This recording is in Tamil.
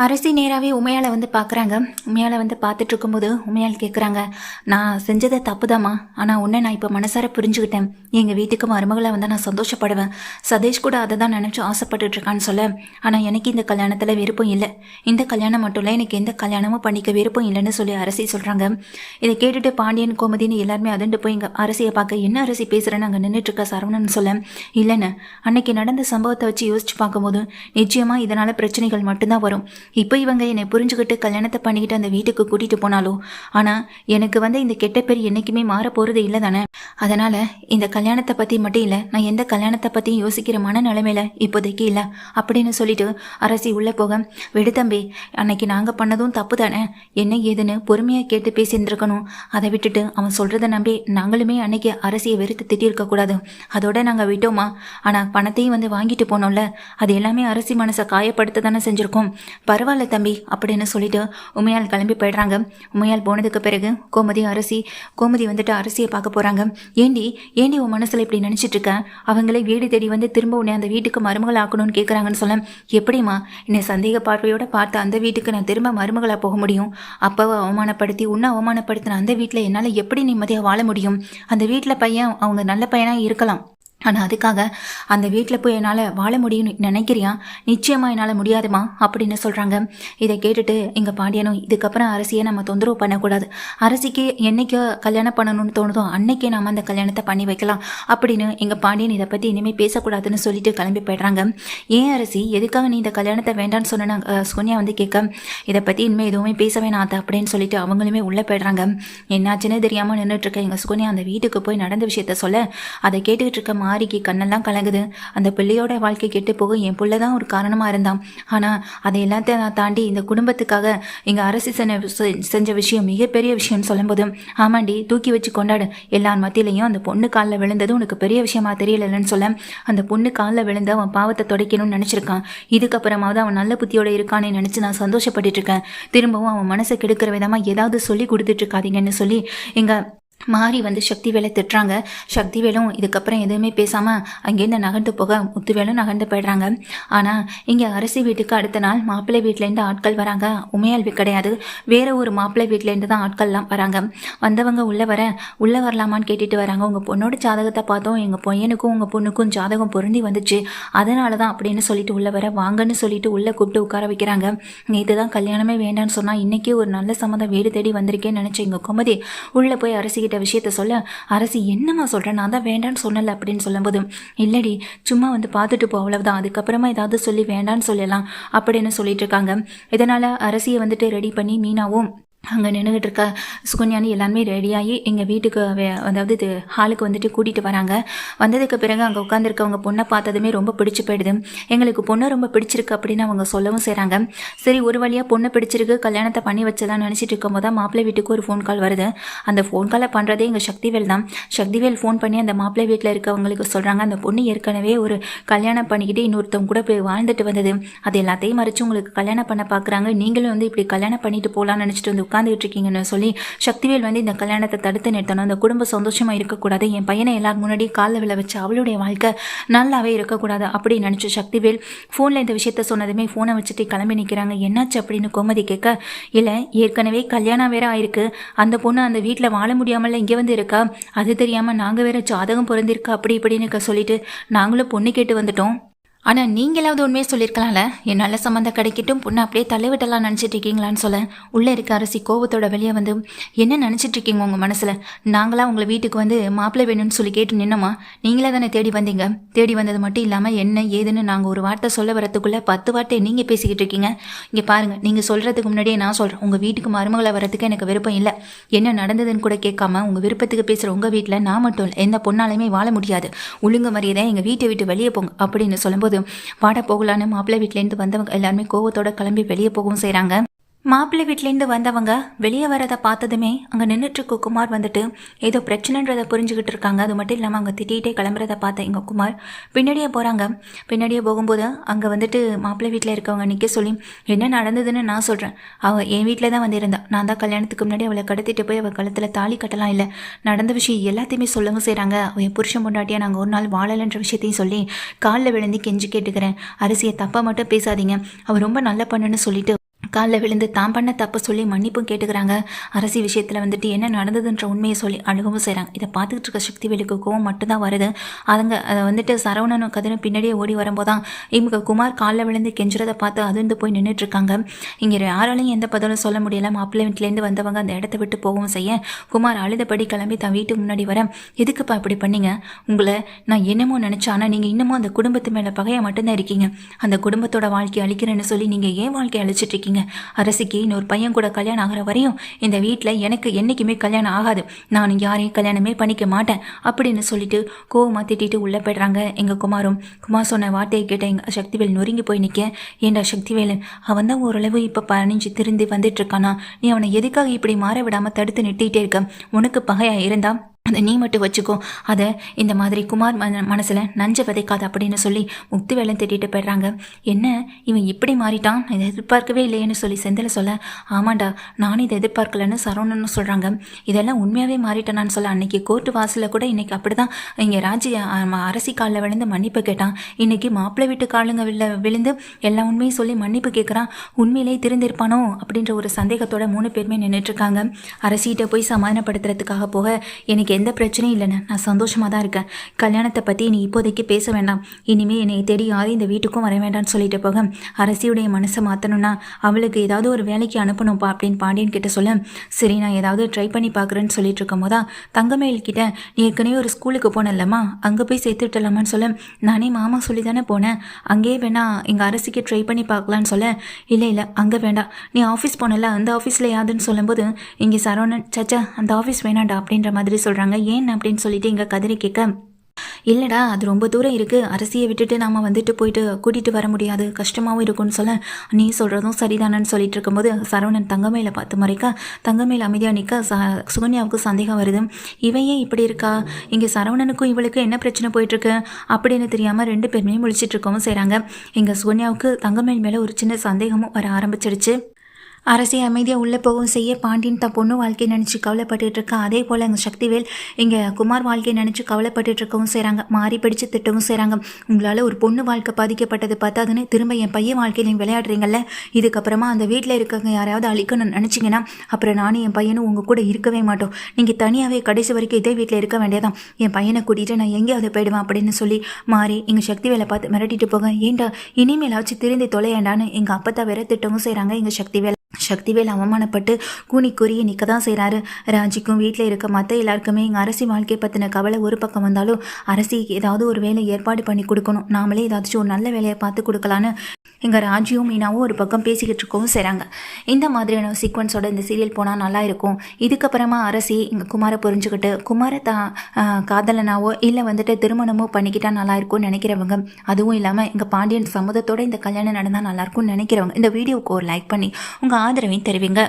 அரசி நேராகவே உமையால வந்து பார்க்குறாங்க. உமையால வந்து பார்த்துட்டு இருக்கும்போது உமையால் கேட்குறாங்க, நான் செஞ்சதை தப்புதாம்மா, ஆனால் உன்னை நான் இப்போ மனசார புரிஞ்சுக்கிட்டேன். எங்கள் வீட்டுக்கு மருமகளை வந்து நான் சந்தோஷப்படுவேன். சதீஷ் கூட அதை தான் நினச்சி ஆசைப்பட்டுட்டு இருக்கான்னு சொல்ல, ஆனால் எனக்கு இந்த கல்யாணத்தில் விருப்பம் இல்லை. இந்த கல்யாணம் மட்டும் இல்லை, எனக்கு எந்த கல்யாணமும் பண்ணிக்க விருப்பம் இல்லைன்னு சொல்லி அரசி சொல்கிறாங்க. இதை கேட்டுட்டு பாண்டியன் கோமதின்னு எல்லாருமே அதிர்ந்து போய் இங்கே அரசியை பார்க்க, என்ன அரசி பேசுகிறேன்னு அங்கே நின்றுட்டுருக்க சரவணன் சொல்ல, இல்லைன்னு அன்னைக்கு நடந்த சம்பவத்தை வச்சு யோசிச்சு பார்க்கும்போது நிச்சயமாக இதனால் பிரச்சனைகள் மட்டும்தான் வரும். இப்போ இவங்க என்னை புரிஞ்சுக்கிட்டு கல்யாணத்தை பண்ணிக்கிட்டு அந்த வீட்டுக்கு கூட்டிகிட்டு போனாலும், ஆனால் எனக்கு வந்து இந்த கெட்ட பேர் என்றைக்குமே மாற போகிறது இல்லை தானே. அதனால் இந்த கல்யாணத்தை பற்றி மட்டும் இல்லை, நான் எந்த கல்யாணத்தை பற்றியும் யோசிக்கிற மனநிலைமையில் இப்போதைக்கு இல்லை அப்படின்னு சொல்லிட்டு அரசி உள்ளே போக, விடு தம்பி, அன்னைக்கு நாங்கள் பண்ணதும் தப்பு தானே, என்ன ஏதுன்னு பொறுமையாக கேட்டு பேசியிருந்துருக்கணும். அதை விட்டுட்டு அவன் சொல்கிறத நம்பி நாங்களுமே அன்னைக்கு அரசியை வெறுத்து திட்டிருக்கக்கூடாது. அதோட நாங்கள் விட்டோமா, ஆனால் பணத்தையும் வந்து வாங்கிட்டு போனோம்ல, அது எல்லாமே அரசி மனசை காயப்படுத்த தானே செஞ்சுருக்கோம். பரவாயில்ல தம்பி அப்படின்னு சொல்லிட்டு உமையால் கிளம்பி போயிடுறாங்க. உமையால் போனதுக்கு பிறகு கோமதி வந்துட்டு அரசியை பார்க்க போகிறாங்க. ஏண்டி உன் மனசில் இப்படி நினச்சிட்டு இருக்க, அவங்களே வீடு தேடி வந்து திரும்ப உன்னை அந்த வீட்டுக்கு மருமகள் ஆக்கணும்னு கேட்குறாங்கன்னு சொல்ல, எப்படிம்மா என்னை சந்தேக பார்வையோடு பார்த்து அந்த வீட்டுக்கு நான் திரும்ப மருமகளாக போக முடியும்? அப்பாவை அவமானப்படுத்தி உன்னை அவமானப்படுத்தின அந்த வீட்டில் என்னால் எப்படி நிம்மதியாக வாழ முடியும்? அந்த வீட்டில் பையன் அவங்க நல்ல பையனாக இருக்கலாம், ஆனால் அதுக்காக அந்த வீட்டில் போய் என்னால் வாழ முடியும்னு நினைக்கிறியா? நிச்சயமாக என்னால் முடியாதுமா அப்படின்னு சொல்கிறாங்க. இதை கேட்டுட்டு எங்கள் பாண்டியனும், இதுக்கப்புறம் அரசியை நம்ம தொந்தரவு பண்ணக்கூடாது, அரசிக்கு என்னைக்கோ கல்யாணம் பண்ணணும்னு தோணுதோ அன்னைக்கே நம்ம அந்த கல்யாணத்தை பண்ணி வைக்கலாம் அப்படின்னு எங்கள் பாண்டியன் இதை பற்றி இனிமேல் பேசக்கூடாதுன்னு சொல்லிட்டு கிளம்பி போய்ட்றாங்க. ஏன் அரசி, எதுக்காக நீ இந்த கல்யாணத்தை வேண்டான்னு சொன்ன சுகன்யா வந்து கேட்க, இதை பற்றி இனிமேல் எதுவுமே பேச வேணாம் அப்படின்னு சொல்லிட்டு அவங்களுமே உள்ளே போய்ட்றாங்க. என்னாச்சுன்னு தெரியாமல் நின்றுட்டுருக்க எங்கள் சுகன்யா அந்த வீட்டுக்கு போய் நடந்த விஷயத்த சொல்ல, அதை கேட்டுக்கிட்டு இருக்க மாரிக்கு கண்ணெல்லாம் கலங்குது. அந்த பிள்ளையோட வாழ்க்கை கெட்டு போக என் பிள்ளை தான் ஒரு காரணமாக இருந்தான். ஆனால் அதை எல்லாத்தையும் நான் தாண்டி இந்த குடும்பத்துக்காக எங்கள் அரசு செஞ்ச விஷயம் மிகப்பெரிய விஷயம்னு சொல்லும்போது, ஆமாண்டி தூக்கி வச்சு கொண்டாடு, எல்லார் மத்தியிலையும் அந்த பொண்ணு காலில் விழுந்தது உனக்கு பெரிய விஷயமா தெரியலன்னு சொல்ல, அந்த பொண்ணு காலில் விழுந்து அவன் பாவத்தை துடைக்கணும்னு நினச்சிருக்கான். இதுக்கப்புறமாவது அவன் நல்ல புத்தியோடு இருக்கானே நினச்சி நான் சந்தோஷப்பட்டு இருக்கேன். திரும்பவும் அவன் மனசை கெடுக்கிற விதமாக ஏதாவது சொல்லி கொடுத்துட்டு இருக்காதீங்கன்னு சொல்லி எங்கள் மாறி வந்து சக்திவேலை திட்டுறாங்க. சக்திவேலும் இதுக்கப்புறம் எதுவுமே பேசாமல் அங்கேருந்து நகர்ந்து போக முத்துவேலும் நகர்ந்து போயிடுறாங்க. ஆனால் இங்கே அரசி வீட்டுக்கு அடுத்த நாள் மாப்பிள்ளை வீட்டிலேருந்து ஆட்கள் வராங்க. உமையால் கிடையாது, வேறு ஒரு மாப்பிள்ளை வீட்டிலேருந்து தான் ஆட்கள்லாம் வராங்க. வந்தவங்க உள்ளே வரலாமான்னு கேட்டுட்டு வராங்க. உங்கள் பொண்ணோட ஜாதகத்தை பார்த்தோம், எங்கள் பையனுக்கும் உங்கள் பொண்ணுக்கும் ஜாதகம் பொருந்தி வந்துச்சு, அதனால தான் அப்படின்னு சொல்லிட்டு உள்ளே வாங்கன்னு சொல்லிட்டு உள்ளே கூப்பிட்டு உட்கார வைக்கிறாங்க. நேற்று தான் கல்யாணமே வேண்டான்னு சொன்னால் இன்றைக்கி ஒரு நல்ல சம்மந்தம் வீடு தேடி வந்திருக்கேன்னு நினச்சி எங்கள் கோமதி உள்ளே போய் அரசி விஷயத்த சொல்ல, அரசி என்னம்மா சொல்கிறேன், நான் தான் வேண்டான்னு சொன்னல அப்படின்னு சொல்லும்போது, இல்லடி சும்மா வந்து பார்த்துட்டு போ அவ்வளவுதான், அதுக்கப்புறமா ஏதாவது சொல்லி வேண்டான்னு சொல்லலாம் அப்படின்னு சொல்லிட்டு இருக்காங்க. இதனால் அரசியை வந்துட்டு ரெடி பண்ணி மீனாவும் அங்கே நின்றுக்கிட்டு இருக்க சுகன்யானி எல்லாருமே ரெடியாகி எங்கள் வீட்டுக்கு அதாவது இது ஹாலுக்கு வந்துட்டு கூட்டிகிட்டு வராங்க. வந்ததுக்கு பிறகு அங்கே உட்காந்துருக்கவங்க பொண்ணை பார்த்ததுமே ரொம்ப பிடிச்சி போயிடுது. எங்களுக்கு பொண்ணை ரொம்ப பிடிச்சிருக்கு அப்படின்னு அவங்க சொல்லவும் செய்கிறாங்க. சரி, ஒரு வழியாக பொண்ணை பிடிச்சிருக்கு, கல்யாணத்தை பண்ணி வச்சதான் நினச்சிட்டு இருக்கும்போது தான் மாப்பிள்ளை வீட்டுக்கு ஒரு ஃபோன் கால் வருது. அந்த ஃபோன் காலை பண்ணுறதே எங்கள் சக்திவேல் தான். சக்திவேல் ஃபோன் பண்ணி அந்த மாப்பிள்ளை வீட்டில் இருக்கவங்களுக்கு சொல்கிறாங்க, அந்த பொண்ணு ஏற்கனவே ஒரு கல்யாணம் பண்ணிக்கிட்டு இன்னொருத்தவங்க கூட போய் வாழ்ந்துட்டு வந்தது, அது எல்லாத்தையும் மறைச்சு உங்களுக்கு கல்யாணம் பண்ண பார்க்குறாங்க, நீங்களும் வந்து இப்படி கல்யாணம் பண்ணிட்டு போகலான்னு நினச்சிட்டு வந்து உட்காந்துட்டு இருக்கீங்கன்னு சொல்லி சக்திவேல் வந்து இந்த கல்யாணத்தை தடுத்து நிறுத்தணும், அந்த குடும்ப சந்தோஷமா இருக்கக்கூடாது, என் பையனை எல்லாரும் முன்னாடி காலில் விழ வச்சு அவளுடைய வாழ்க்கை நல்லாவே இருக்கக்கூடாது அப்படின்னு நினச்சி சக்திவேல் ஃபோனில் இந்த விஷயத்த சொன்னதுமே ஃபோனை வச்சுட்டு கிளம்பி நிற்கிறாங்க. என்னாச்சு அப்படின்னு கோமதி கேட்க, இல்லை ஏற்கனவே கல்யாணம் வேற ஆயிருக்கு, அந்த பொண்ணு அந்த வீட்டில் வாழ முடியாமல் இங்கே வந்து இருக்கா, அது தெரியாமல் நாங்கள் வேற ஜாதகம் பிறந்திருக்கா அப்படி இப்படின்னு சொல்லிட்டு நாங்களும் பொண்ணு கேட்டு வந்துட்டோம். ஆனால் நீங்களாவது உண்மையை சொல்லியிருக்கலாம்ல, என் நல்ல சம்மந்தம் கிடைக்கட்டும் பொண்ணு அப்படியே தள்ளிவிட்டலாம் நினச்சிட்டு இருக்கீங்களான்னு சொல்ல, உள்ளே இருக்க அரசி கோபத்தோட வெளியே வந்து, என்ன நினச்சிட்டு இருக்கீங்க உங்கள் மனசில், நாங்களா உங்களை வீட்டுக்கு வந்து மாப்பிள்ளை வேணும்னு சொல்லி கேட்டு நின்னோமா, நீங்களே தானே தேடி வந்தீங்க, தேடி வந்தது மட்டும் இல்லாமல் என்ன ஏதுன்னு நாங்கள் ஒரு வார்த்தை சொல்ல வரத்துக்குள்ளே 10 வார்த்தை நீங்கள் பேசிக்கிட்டு இருக்கீங்க. இங்கே பாருங்கள், நீங்கள் சொல்கிறதுக்கு முன்னாடியே நான் சொல்கிறேன், உங்கள் வீட்டுக்கு மருமகளை வரத்துக்கு எனக்கு விருப்பம் இல்லை, என்ன நடந்ததுன்னு கூட கேட்காம உங்கள் விருப்பத்துக்கு பேசுகிற உங்கள் வீட்டில் நான் மட்டும் இல்லை எந்த பொண்ணாலையுமே வாழ முடியாது, ஒழுங்கு மரியாதை எங்கள் வீட்டை விட்டு வெளியே போங்க அப்படின்னு சொல்லும்போது, வாட போகலான்னு மாப்பிள்ளை வீட்டிலேருந்து வந்தவங்க எல்லாருமே கோவத்தோட கிளம்பி வெளியே போகவும் செய்கிறாங்க. மாப்பிள்ளை வீட்டிலேருந்து வந்தவங்க வெளியே வரதை பார்த்ததுமே அங்கே நின்றுட்டு குமார் வந்துட்டு ஏதோ பிரச்சனைன்றதை புரிஞ்சுக்கிட்டு இருக்காங்க. அது மட்டும் இல்லாமல் அங்கே திட்டிகிட்டே கிளம்புறதை பார்த்த எங்கள் குமார் பின்னாடியே போகிறாங்க. பின்னாடியே போகும்போது அங்கே வந்துட்டு மாப்பிள்ளை வீட்டில் இருக்கவங்க நிற்க சொல்லி, என்ன நடந்ததுன்னு நான் சொல்கிறேன், அவள் என் வீட்டில் தான் வந்திருந்தா, நான் தான் கல்யாணத்துக்கு முன்னாடி அவளை கடத்திட்டு போய் அவள் கழுத்தில் தாலி கட்டலாம் இல்லை, நடந்த விஷயம் எல்லாத்தையுமே சொல்லவும் செய்கிறாங்க. அவள் என் புருஷன் பொண்டாட்டியாக நாங்கள் ஒரு நாள் வாழலைன்ற விஷயத்தையும் சொல்லி காலில் விழுந்து கெஞ்சி கேட்டுக்கிறேன், அரசியை தப்பாக மட்டும் பேசாதீங்க, அவள் ரொம்ப நல்ல பண்ணுன்னு சொல்லிட்டு காலில் விழுந்து தான் பண்ண தப்பு சொல்லி மன்னிப்பும் கேட்டுக்கிறாங்க. அரசி விஷயத்தில் வந்துட்டு என்ன நடந்ததுன்ற உண்மையை சொல்லி அழுகவும் செய்கிறாங்க. இதை பார்த்துக்கிட்டு இருக்க சக்திவேலுக்கு கோவம் மட்டும்தான் வருது. அதை வந்துட்டு சரவணனும் கதிரும் பின்னாடியே ஓடி வரும்போதான் இவங்க குமார் காலில் விழுந்து கெஞ்சுறதை பார்த்து அதிர்ந்து போய் நின்றுட்டு இருக்காங்க. இங்கே யாராலையும் எந்த பதிலும் சொல்ல முடியல. மாப்பிள்ளை வீட்டிலேருந்து வந்தவங்க அந்த இடத்த விட்டு போகவும் செய்ய குமார் அழுதபடி கிளம்பி தன் வீட்டுக்கு முன்னாடி வர, எதுக்குப்பா இப்படி பண்ணீங்க? உங்களை நான் என்னமோ நினச்சேன், ஆனால் நீங்கள் இன்னமும் அந்த குடும்பத்து மேலே பகையாக மட்டும்தான் இருக்கீங்க. அந்த குடும்பத்தோட வாழ்க்கையை அழிக்கிறேன்னு சொல்லி நீங்கள் ஏன் வாழ்க்கையை அழிச்சிட்டு இருக்கீங்க? அரசிக்கு இன்னொரு பையன் கூட கல்யாணம் ஆகிற வரையும் இந்த வீட்டில் எனக்கு என்றைக்குமே கல்யாணம் ஆகாது, நான் யாரையும் கல்யாணமே பண்ணிக்க மாட்டேன் அப்படின்னு சொல்லிட்டு கோவமாக திட்டிட்டு உள்ளே போய்ட்றாங்க. எங்கள் குமார் சொன்ன வார்த்தையை கேட்ட எங்கள் சக்திவேல் நொறுங்கி போய் நிற்க, ஏண்டா சக்திவேலு, அவன் தான் ஓரளவு இப்போ பணிஞ்சு திருந்தி வந்துட்டு இருக்கானா, நீ அவனை எதுக்காக இப்படி மாற விடாமல் தடுத்து நிறுத்திட்டே இருக்க? உனக்கு பகையாக இருந்தா அதை நீ மட்டும் வச்சுக்கோ, அதை இந்த மாதிரி குமார் மனசில் நஞ்ச விதைக்காது அப்படின்னு சொல்லி முக்திவேலன் திட்டிட்டு போய்ட்றாங்க. என்ன இவன் இப்படி மாறிட்டான், இதை எதிர்பார்க்கவே இல்லையேன்னு சொல்லி செந்தில் சொல்ல, ஆமாண்டா நானும் இதை எதிர்பார்க்கலன்னு சரவணன்னு சொல்கிறாங்க. இதெல்லாம் உண்மையாகவே மாறிட்டானான்னு சொல்ல, அன்றைக்கி கோர்ட்டு வாசலில் கூட இன்றைக்கி அப்படி தான் இங்கே அரசி காலில் விழுந்து மன்னிப்பு கேட்டான். இன்றைக்கி மாப்பிள்ளை வீட்டு காலுங்க விழுந்து எல்லா உண்மையும் சொல்லி மன்னிப்பு கேட்குறான். உண்மையிலேயே திருந்திருப்பானோ அப்படின்ற ஒரு சந்தேகத்தோட 3 பேருமே நின்றுட்டுருக்காங்க. அரசிகிட்ட போய் சமாதானப்படுத்துறதுக்காக போக, எனக்கு எந்த பிரச்சனையும் இல்லைண்ணே, நான் சந்தோஷமாக தான் இருக்கேன். கல்யாணத்தை பற்றி நீ இப்போதைக்கு பேச வேண்டாம், இனிமேல் என்னை தேடி யாரும் இந்த வீட்டுக்கும் வர வேண்டாம்னு சொல்லிட்டு போக, அரசியுடைய மனசை மாற்றணும்னா அவளுக்கு ஏதாவது ஒரு வேலைக்கு அனுப்பணும்ப்பா அப்படின்னு பாண்டியன் கிட்ட சொல்ல, சரி நான் ஏதாவது ட்ரை பண்ணி பார்க்குறேன்னு சொல்லிட்டு இருக்கும் போதான் தங்கமேல் கிட்ட, நீ ஏற்கனவே ஒரு ஸ்கூலுக்கு போனல்லம்மா, அங்கே போய் சேர்த்துட்டலாமான்னு சொல்ல, நானே மாமா சொல்லி தானே போனேன், அங்கேயே வேணா எங்கள் அரசிக்கு ட்ரை பண்ணி பார்க்கலான்னு சொல்ல, இல்லை அங்கே வேண்டாம், நீ ஆஃபீஸ் போனல அந்த ஆஃபீஸில் யாதுன்னு சொல்லும்போது இங்கே சரவணன், சச்சா அந்த ஆஃபீஸ் வேணாண்டா அப்படின்ற மாதிரி சொல்கிறாங்க. ஏன் அப்படின்னு சொல்லிட்டு இங்கே கதிரை கேட்க, இல்லைடா அது ரொம்ப தூரம் இருக்குது, அரசியை விட்டுட்டு நாம் வந்துட்டு போயிட்டு கூட்டிகிட்டு வர முடியாது, கஷ்டமாகவும் இருக்கும்னு சொல்ல, நீ சொல்கிறதும் சரிதானன்னு சொல்லிட்டு இருக்கும்போது சரவணன் தங்கமேல பார்த்து மறைக்க, தங்கமேல அமைதியாக நிற்க சுகன்யாவுக்கு சந்தேகம் வருது. இவையே இப்படி இருக்கா, இங்கே சரவணனுக்கும் இவளுக்கு என்ன பிரச்சனை போயிட்டுருக்கு அப்படின்னு தெரியாமல் 2 பேருமே முழிச்சிட்டு இருக்கவும் செய்கிறாங்க. இங்கே சுகன்யாவுக்கு தங்கமேல் மேலே ஒரு சின்ன சந்தேகமும் வர ஆரம்பிச்சிடுச்சு. அரசி அமைதியாக உள்ளே போகவும் செய்ய, பாண்டியன் தான் பொண்ணு வாழ்க்கையை நினச்சி கவலைப்பட்டு இருக்கா. அதே போல் எங்கள் சக்திவேல் இங்கே குமார் வாழ்க்கையை நினச்சி கவலைப்பட்டு இருக்கவும் செய்கிறாங்க. மாறி படித்து திட்டவும் செய்கிறாங்க. உங்களால் ஒரு பொண்ணு வாழ்க்கை பாதிக்கப்பட்டது பார்த்தாதுன்னு திரும்ப என் பையன் வாழ்க்கையில் நீங்கள் விளையாடுறீங்கல்ல, இதுக்கப்புறமா அந்த வீட்டில் இருக்கவங்க யாராவது அழிக்கணும்னு நினச்சிங்கன்னா அப்புறம் நானும் என் பையனும் உங்கள் கூட இருக்கவே மாட்டோம். நீங்கள் தனியாகவே கடைசி வரைக்கும் இதே வீட்டில் இருக்க வேண்டியதான். என் பையனை கூட்டிகிட்டு நான் எங்கேயாவது போயிடுவேன் அப்படின்னு சொல்லி மாறி எங்கள் சக்திவேலை பார்த்து மிரட்டிட்டு போக, ஏண்டா இனிமேலாச்சும் திருந்தி தொலையாண்டான்னு எங்கள் அப்பத்தா வேற திட்டவும் செய்கிறாங்க. எங்கள் சக்திவேல் அவமானப்பட்டு கூனி குறிய நிற்க தான் செய்கிறாரு. ராஜிக்கும் வீட்டில் இருக்க மற்ற எல்லாருக்குமே எங்கள் அரசி வாழ்க்கையை பற்றின கவலை ஒரு பக்கம் வந்தாலும், அரசிக்கு ஏதாவது ஒரு வேலை ஏற்பாடு பண்ணி கொடுக்கணும், நாமளே ஏதாச்சும் ஒரு நல்ல வேலையை பார்த்து கொடுக்கலான்னு எங்கள் ராஜியும் மீனாவும் ஒரு பக்கம் பேசிக்கிட்டு இருக்கவும் செய்கிறாங்க. இந்த மாதிரியான சீக்வன்ஸோட இந்த சீரியல் போனால் நல்லா இருக்கும். இதுக்கப்புறமா அரசி எங்கள் குமாரை புரிஞ்சுக்கிட்டு குமாரை காதலனாவோ இல்லை வந்துட்டு திருமணமோ பண்ணிக்கிட்டா நல்லா இருக்கும்னு நினைக்கிறவங்க, அதுவும் இல்லாமல் எங்கள் பாண்டியன் சம்மதத்தோடு இந்த கல்யாணம் நடந்தால் நல்லாயிருக்கும்னு நினைக்கிறவங்க இந்த வீடியோவுக்கு ஒரு லைக் பண்ணி உங்கள் ஆதரவையும் தெரிவிங்க.